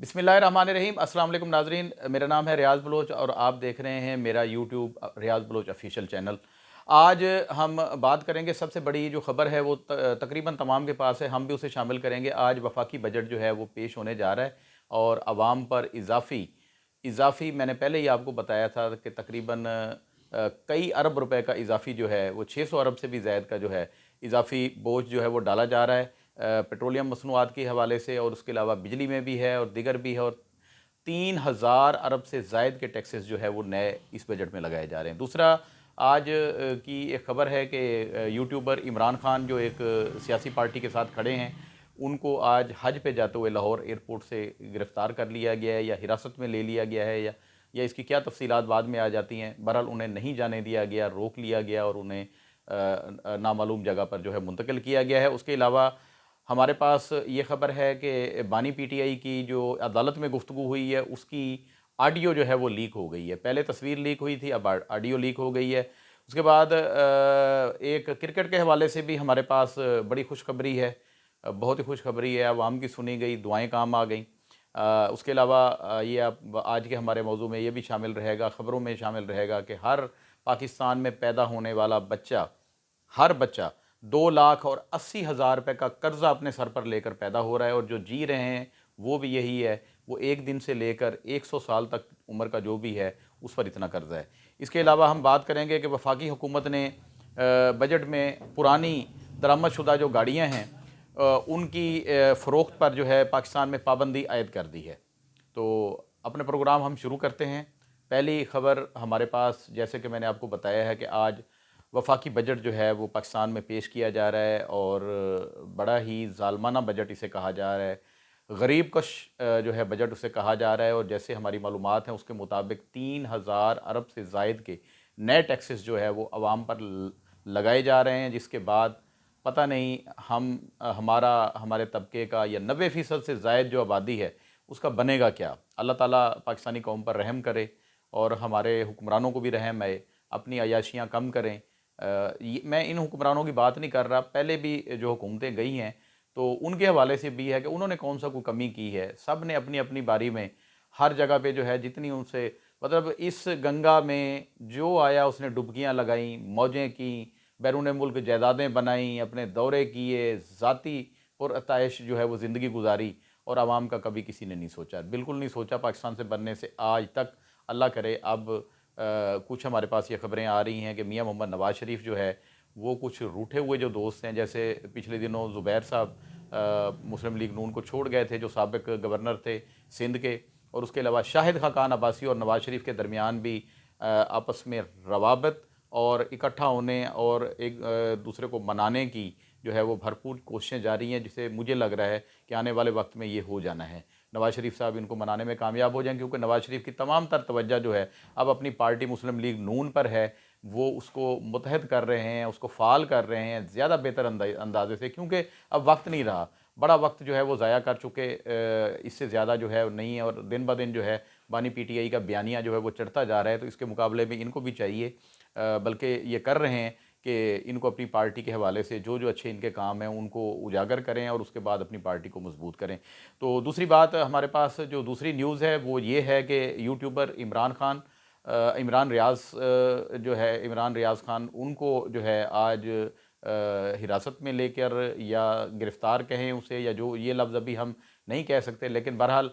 बिस्मिल्लाहिर्रहमानिर्रहीम। अस्सलाम वालेकुम नाज़रीन, मेरा नाम है रियाज़ बलोच और आप देख रहे हैं मेरा यूट्यूब रियाज़ बलोच ऑफिशियल चैनल। आज हम बात करेंगे, सबसे बड़ी जो ख़बर है वो तकरीबन तमाम के पास है, हम भी उसे शामिल करेंगे। आज वफाकी बजट जो है वो पेश होने जा रहा है और आवाम पर इजाफ़ी मैंने पहले ही आपको बताया था कि तकरीबन कई अरब रुपए का इजाफ़ी जो है वो 600 अरब से भी ज़ायद का जो है इजाफ़ी बोझ जो है वो डाला जा रहा है पेट्रोलियम मसनूआत के हवाले से, और उसके अलावा बिजली में भी है और दीगर भी है। और 3000 अरब से ज़ायद के टैक्सेस जो है वो नए इस बजट में लगाए जा रहे हैं। दूसरा, आज की एक ख़बर है कि यूट्यूबर इमरान खान जो एक सियासी पार्टी के साथ खड़े हैं, उनको आज हज पे जाते हुए लाहौर एयरपोर्ट से गिरफ़्तार कर लिया गया है या हिरासत में ले लिया गया है, या इसकी क्या तफसीलात बाद में आ जाती हैं। बहरहाल उन्हें नहीं जाने दिया गया, रोक लिया गया और उन्हें नामालूम जगह पर जो है मुंतकिल किया गया है। उसके अलावा हमारे पास ये ख़बर है कि बानी पीटीआई की जो अदालत में गुफ्तगू हुई है उसकी ऑडियो जो है वो लीक हो गई है। पहले तस्वीर लीक हुई थी, अब ऑडियो लीक हो गई है। उसके बाद एक क्रिकेट के हवाले से भी हमारे पास बड़ी खुशखबरी है, बहुत ही खुशखबरी है, आवाम की सुनी गई, दुआएं काम आ गई। उसके अलावा ये आप आज के हमारे मौजू में ये भी शामिल रहेगा, ख़बरों में शामिल रहेगा कि हर पाकिस्तान में पैदा होने वाला बच्चा, हर बच्चा 2,80,000 रुपये का कर्ज़ा अपने सर पर लेकर पैदा हो रहा है, और जो जी रहे हैं वो भी यही है। वो एक दिन से लेकर 100 साल तक उम्र का जो भी है उस पर इतना कर्ज़ा है। इसके अलावा हम बात करेंगे कि वफाकी हुकूमत ने बजट में पुरानी दरामदशुदा जो गाड़ियाँ हैं उनकी फ़रोख्त पर जो है पाकिस्तान में पाबंदी आयद कर दी है। तो अपने प्रोग्राम हम शुरू करते हैं। पहली ख़बर हमारे पास, जैसे कि मैंने आपको बताया है कि आज वफाकी बजट जो है वो पाकिस्तान में पेश किया जा रहा है और बड़ा ही ज़ालमाना बजट इसे कहा जा रहा है। गरीब कश जो है बजट उसे कहा जा रहा है, और जैसे हमारी मालूमात हैं उसके मुताबिक 3000 अरब से ज़ायद के नए टैक्सेस जो है वो आवाम पर लगाए जा रहे हैं, जिसके बाद पता नहीं हमारा हमारे तबके का या 90% से ज़ायद जो आबादी है उसका बनेगा क्या। अल्लाह ताला पाकिस्तानी कौम पर रहम करे और हमारे हुक्मरानों को भी रहम आए, अपनी अयाशियाँ कम करें। मैं इन हुक्मरानों की बात नहीं कर रहा, पहले भी जो हुकूमतें गई हैं तो उनके हवाले से भी है कि उन्होंने कौन सा कोई कमी की है। सब ने अपनी अपनी बारी में हर जगह पे जो है जितनी उनसे, मतलब इस गंगा में जो आया उसने डुबकियां लगाई, मौजें की, बैरून मुल्क जायदादें बनाई, अपने दौरे किए, ज़ाती पुरअताइश जो है वो ज़िंदगी गुजारी, और आवाम का कभी किसी ने नहीं सोचा, बिल्कुल नहीं सोचा पाकिस्तान से बनने से आज तक। अल्लाह करे अब कुछ हमारे पास ये ख़बरें आ रही हैं कि मियाँ मोहम्मद नवाज़ शरीफ जो है वो कुछ रूठे हुए जो दोस्त हैं, जैसे पिछले दिनों ज़ुबैर साहब मुस्लिम लीग नून को छोड़ गए थे, जो साबिक़ गवर्नर थे सिंध के, और उसके अलावा शाहिद खाकान अब्बासी और नवाज़ शरीफ के दरमियान भी आपस में रवाबत और इकट्ठा होने और एक दूसरे को मनाने की जो है वो भरपूर कोशिशें जारी हैं, जिसे मुझे लग रहा है कि आने वाले वक्त में ये हो जाना है। नवाज़ शरीफ साहब इनको मनाने में कामयाब हो जाएंगे, क्योंकि नवाज़ शरीफ की तमाम तर तवज्जो जो है अब अपनी पार्टी मुस्लिम लीग नून पर है। वो उसको मुतहद कर रहे हैं, उसको फ़ाल कर रहे हैं ज़्यादा बेहतर अंदाजे से, क्योंकि अब वक्त नहीं रहा, बड़ा वक्त जो है वो ज़ाया कर चुके, इससे ज़्यादा जो है नहीं है। और दिन ब दिन जो है बानी पीटीआई का बयानिया जो है वो चढ़ता जा रहा है, तो इसके मुकाबले में इनको भी चाहिए, बल्कि ये कर रहे हैं कि इनको अपनी पार्टी के हवाले से जो जो अच्छे इनके काम हैं उनको उजागर करें और उसके बाद अपनी पार्टी को मजबूत करें। तो दूसरी बात हमारे पास जो दूसरी न्यूज़ है वो ये है कि यूट्यूबर इमरान खान, इमरान रियाज़ खान, उनको जो है आज हिरासत में लेकर, या गिरफ़्तार कहें उसे, या जो ये लफ्ज़ अभी हम नहीं कह सकते, लेकिन बहरहाल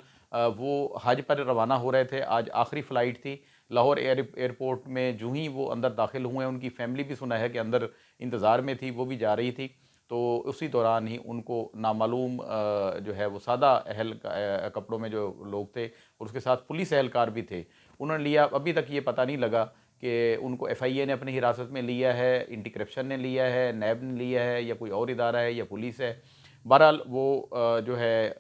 वो हज पर रवाना हो रहे थे। आज आखिरी फ़्लाइट थी लाहौर एयरपोर्ट में। जूँ ही वो अंदर दाखिल हुए, उनकी फ़ैमिली भी सुना है कि अंदर इंतज़ार में थी, वो भी जा रही थी। तो उसी दौरान ही उनको नामालूम जो है वो सादा कपड़ों में जो लोग थे, और उसके साथ पुलिस एहलकार भी थे, उन्होंने लिया। अभी तक ये पता नहीं लगा कि उनको एफआईए ने अपनी हिरासत में लिया है, एंटी करप्शन ने लिया है, नैब ने लिया है, या कोई और इदारा है, या पुलिस है। बहरहाल वो जो है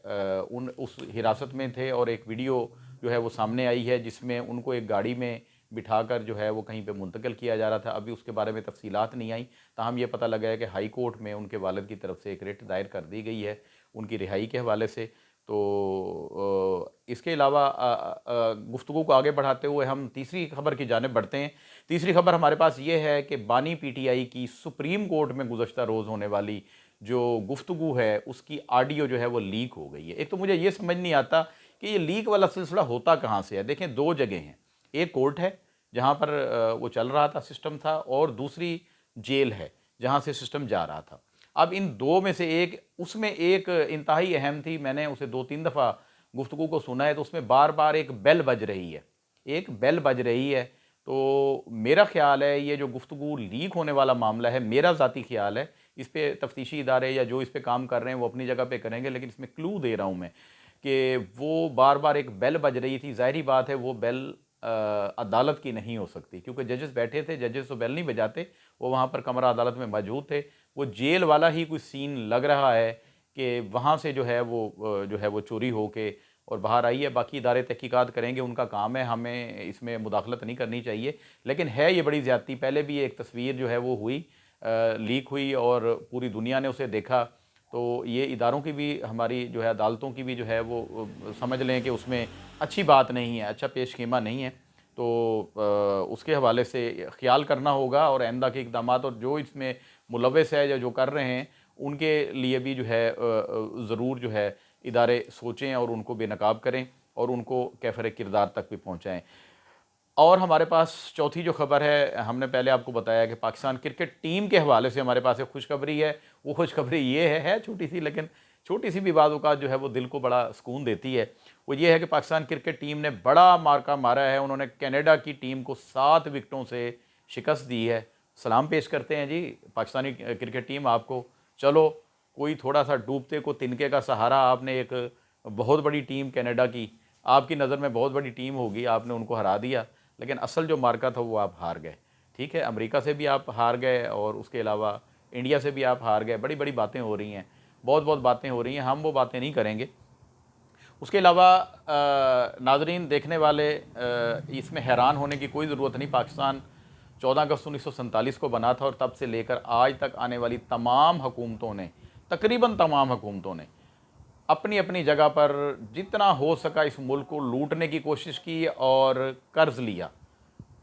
उन उस हिरासत में थे, और एक वीडियो जो है वो सामने आई है जिसमें उनको एक गाड़ी में बिठाकर जो है वो कहीं पे मुंतकिल किया जा रहा था। अभी उसके बारे में तफसीलात नहीं आई, ताहम ये पता लगा है कि हाई कोर्ट में उनके वालिद की तरफ से एक रिट दायर कर दी गई है उनकी रिहाई के हवाले से। तो इसके अलावा गुफ्तगू को आगे बढ़ाते हुए हम तीसरी खबर की जानिब बढ़ते हैं। तीसरी खबर हमारे पास ये है कि बानी पीटीआई की सुप्रीम कोर्ट में गुज़श्ता रोज़ होने वाली जो गुफ्तगू है उसकी ऑडियो जो है वो लीक हो गई है। एक तो मुझे ये समझ नहीं आता कि ये लीक वाला सिलसिला होता कहाँ से है। देखें, दो जगह हैं, एक कोर्ट है जहाँ पर वो चल रहा था, सिस्टम था, और दूसरी जेल है जहाँ से सिस्टम जा रहा था। अब इन दो में से एक, उसमें एक इंतहाई अहम थी, मैंने उसे 2-3 दफ़ा गुफ्तगू को सुना है, तो उसमें बार बार एक बेल बज रही है, एक बेल बज रही है। तो मेरा ख्याल है ये जो गुफ्तगू लीक होने वाला मामला है, मेरा ज़ाती ख्याल है, इस पे तफ्तीशी इदारे या जो इस पे काम कर रहे हैं वो अपनी जगह पे करेंगे, लेकिन इसमें क्लू दे रहा हूँ मैं कि वो बार बार एक बेल बज रही थी। ज़ाहिरी बात है वो बेल अदालत की नहीं हो सकती, क्योंकि जजेस बैठे थे, जजेस तो बेल नहीं बजाते, वो वहाँ पर कमरा अदालत में मौजूद थे। वो जेल वाला ही कोई सीन लग रहा है कि वहाँ से जो है वो चोरी हो के और बाहर आई है। बाकी इदारे तहकीकात करेंगे, उनका काम है, हमें इसमें मुदाखलत नहीं करनी चाहिए। लेकिन है ये बड़ी ज़्यादती। पहले भी एक तस्वीर जो है वो हुई, लीक हुई और पूरी दुनिया ने उसे देखा। तो ये इदारों की भी, हमारी जो है अदालतों की भी जो है वो समझ लें कि उसमें अच्छी बात नहीं है, अच्छा पेश कीमा नहीं है। तो उसके हवाले से ख्याल करना होगा और आइंदा के इक़दामात, और जो इसमें मुलव्वस है या जो कर रहे हैं उनके लिए भी जो है ज़रूर जो है इदारे सोचें और उनको बेनकाब करें और उनको कैफ़र किरदार तक भी पहुँचाएँ। और हमारे पास चौथी जो खबर है, हमने पहले आपको बताया कि पाकिस्तान क्रिकेट टीम के हवाले से हमारे पास एक खुशखबरी है। वो खुशखबरी ये है छोटी सी, लेकिन छोटी सी भी बात औक़ात जो है वो दिल को बड़ा सुकून देती है। वो ये है कि पाकिस्तान क्रिकेट टीम ने बड़ा मार्का मारा है। उन्होंने कनाडा की टीम को 7 विकेटों से शिकस्त दी है। सलाम पेश करते हैं जी पाकिस्तानी क्रिकेट टीम आपको। चलो, कोई थोड़ा सा डूबते को तिनके का सहारा, आपने एक बहुत बड़ी टीम कनाडा की, आपकी नज़र में बहुत बड़ी टीम होगी, आपने उनको हरा दिया, लेकिन असल जो मार्का था वो आप हार गए। ठीक है, अमेरिका से भी आप हार गए और उसके अलावा इंडिया से भी आप हार गए। बड़ी बड़ी बातें हो रही हैं, बहुत बहुत बातें हो रही हैं, हम वो बातें नहीं करेंगे। उसके अलावा नाजरीन देखने वाले, इसमें हैरान होने की कोई ज़रूरत नहीं। पाकिस्तान 14 अगस्त 1947 को बना था और तब से लेकर आज तक आने वाली तमाम हुकूमतों ने, तकरीबन तमाम हुकूमतों ने अपनी अपनी जगह पर जितना हो सका इस मुल्क को लूटने की कोशिश की और कर्ज़ लिया।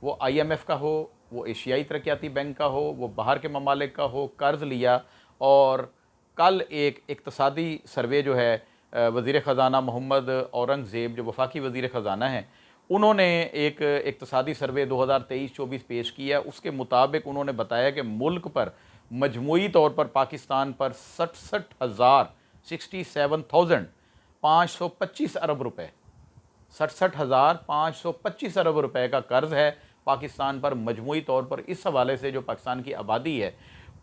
वो IMF का हो, वो एशियाई तरक्याती बैंक का हो, वो बाहर के ममालिक का हो, कर्ज़ लिया। और कल एक इक़्तिसादी सर्वे जो है, वज़ीर ख़ज़ाना मोहम्मद औरंगज़ेब जो वफाकी वज़ीर ख़ज़ाना हैं, उन्होंने एक इक़्तिसादी सर्वे 2023-24 पेश किया। उसके मुताबिक उन्होंने बताया कि मुल्क पर मजमूई तौर पर पाकिस्तान पर 67,525 अरब रुपए, 67,525 अरब रुपए का कर्ज़ है पाकिस्तान पर मजमूई तौर पर। इस हवाले से जो पाकिस्तान की आबादी है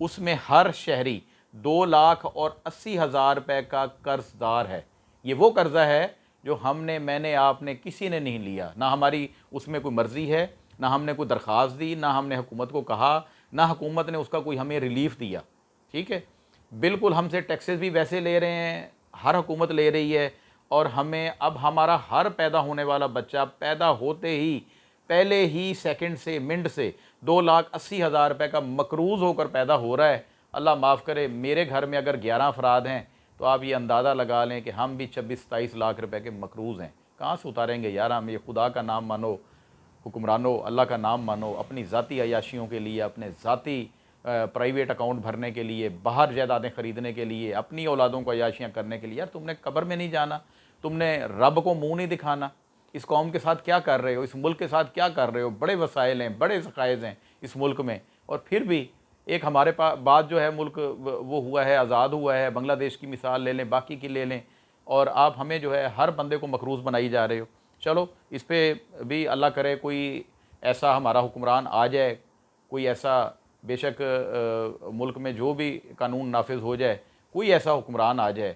उसमें हर शहरी 2,80,000 रुपये का कर्ज़दार है। ये वो कर्ज़ा है जो मैंने आपने किसी ने नहीं लिया, ना हमारी उसमें कोई मर्ज़ी है, ना हमने कोई दरख्वास्त दी, ना हमने हुकूमत को कहा, ना हुकूमत ने उसका कोई हमें रिलीफ दिया। ठीक है, बिल्कुल हमसे टैक्सेस भी वैसे ले रहे हैं, हर हुकूमत ले रही है। और हमें अब हमारा हर पैदा होने वाला बच्चा पैदा होते ही पहले ही सेकंड से, मिनट से 2,80,000 रुपये का मकरूज़ होकर पैदा हो रहा है। अल्लाह माफ़ करे, मेरे घर में अगर 11 अफराद हैं तो आप ये अंदाज़ा लगा लें कि हम भी 26-27 लाख रुपए के मकरूज़ हैं। कहाँ से उतारेंगे यार हम? ये खुदा का नाम मानो हुक्मरानो, अल्लाह का नाम मानो, अपनी ज़ाती अयाशियों के लिए, अपने ज़ाती प्राइवेट अकाउंट भरने के लिए, बाहर जायदादें ख़रीदने के लिए, अपनी औलादों को अयाशियाँ करने के लिए। यार तुमने कब्र में नहीं जाना, तुमने रब को मुंह नहीं दिखाना। इस कौम के साथ क्या कर रहे हो, इस मुल्क के साथ क्या कर रहे हो? बड़े वसाइल हैं, बड़े ज़खाइज़ हैं इस मुल्क में, और फिर भी एक हमारे पास बाद जो है मुल्क वो हुआ है, आज़ाद हुआ है। बांग्लादेश की मिसाल ले लें, बाकी की ले लें, और आप हमें जो है हर बंदे को मकरूज़ बनाई जा रहे हो। चलो, इस पर भी अल्लाह करे कोई ऐसा हमारा हुक्मरान आ जाए, कोई ऐसा, बेशक मुल्क में जो भी कानून नाफिज हो जाए, कोई ऐसा हुक्मरान आ जाए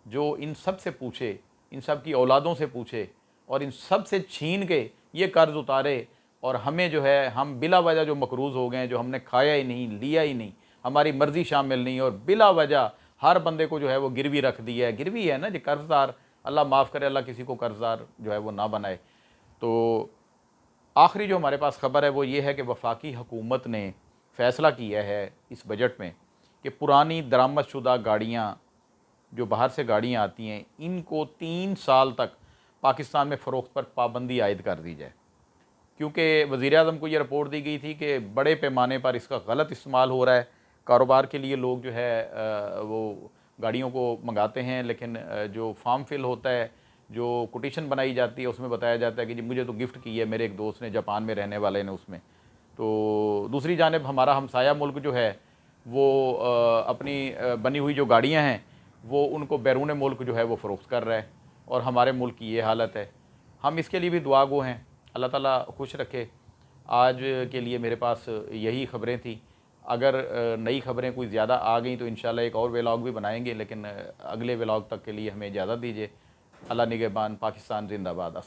जो इन सब से पूछे, इन सब की औलादों से पूछे और इन सब से छीन के ये कर्ज़ उतारे, और हमें जो है, हम बिला वजह जो मकरूज़ हो गए हैं, जो हमने खाया ही नहीं, लिया ही नहीं, हमारी मर्ज़ी शामिल नहीं, और बिला वजह हर बंदे को जो है वो गिरवी रख दिया है। गिरवी है ना जी, कर्ज़दार। अल्लाह माफ़ करे, अल्लाह किसी को कर्ज़दार जो है वो ना बनाए। तो आखिरी जो हमारे पास ख़बर है वो ये है कि वफाकी हुकूमत ने फ़ैसला किया है इस बजट में कि पुरानी दरामदशुदा गाड़ियाँ, जो बाहर से गाड़ियाँ आती हैं, इनको 3 साल तक पाकिस्तान में फ़रोख्त पर पाबंदी आयद कर दी जाए। क्योंकि वज़ीर-ए-आज़म को ये रिपोर्ट दी गई थी कि बड़े पैमाने पर इसका गलत इस्तेमाल हो रहा है। कारोबार के लिए लोग जो है वो गाड़ियों को मंगाते हैं, लेकिन जो फॉर्म फिल होता है जो कोटेशन बनाई जाती है उसमें बताया जाता है कि जी मुझे तो गिफ्ट की है मेरे एक दोस्त ने, जापान में रहने वाले ने उसमें। तो दूसरी जानिब हमारा हमसाया मुल्क जो है वो अपनी बनी हुई जो गाड़ियाँ हैं वो उनको बैरून मुल्क जो है वो फ़रोख्त कर रहा है, और हमारे मुल्क की ये हालत है। हम इसके लिए भी दुआ गो हैं, अल्लाह ताला खुश रखे। आज के लिए मेरे पास यही ख़बरें थी। अगर नई ख़बरें कोई ज़्यादा आ गई तो इंशाल्लाह एक और व्लॉग भी बनाएंगे, लेकिन अगले व्लॉग तक के लिए हमें इजाज़त दीजिए। अल्लाह निगहबान, पाकिस्तान ज़िंदाबाद। अस्सलाम।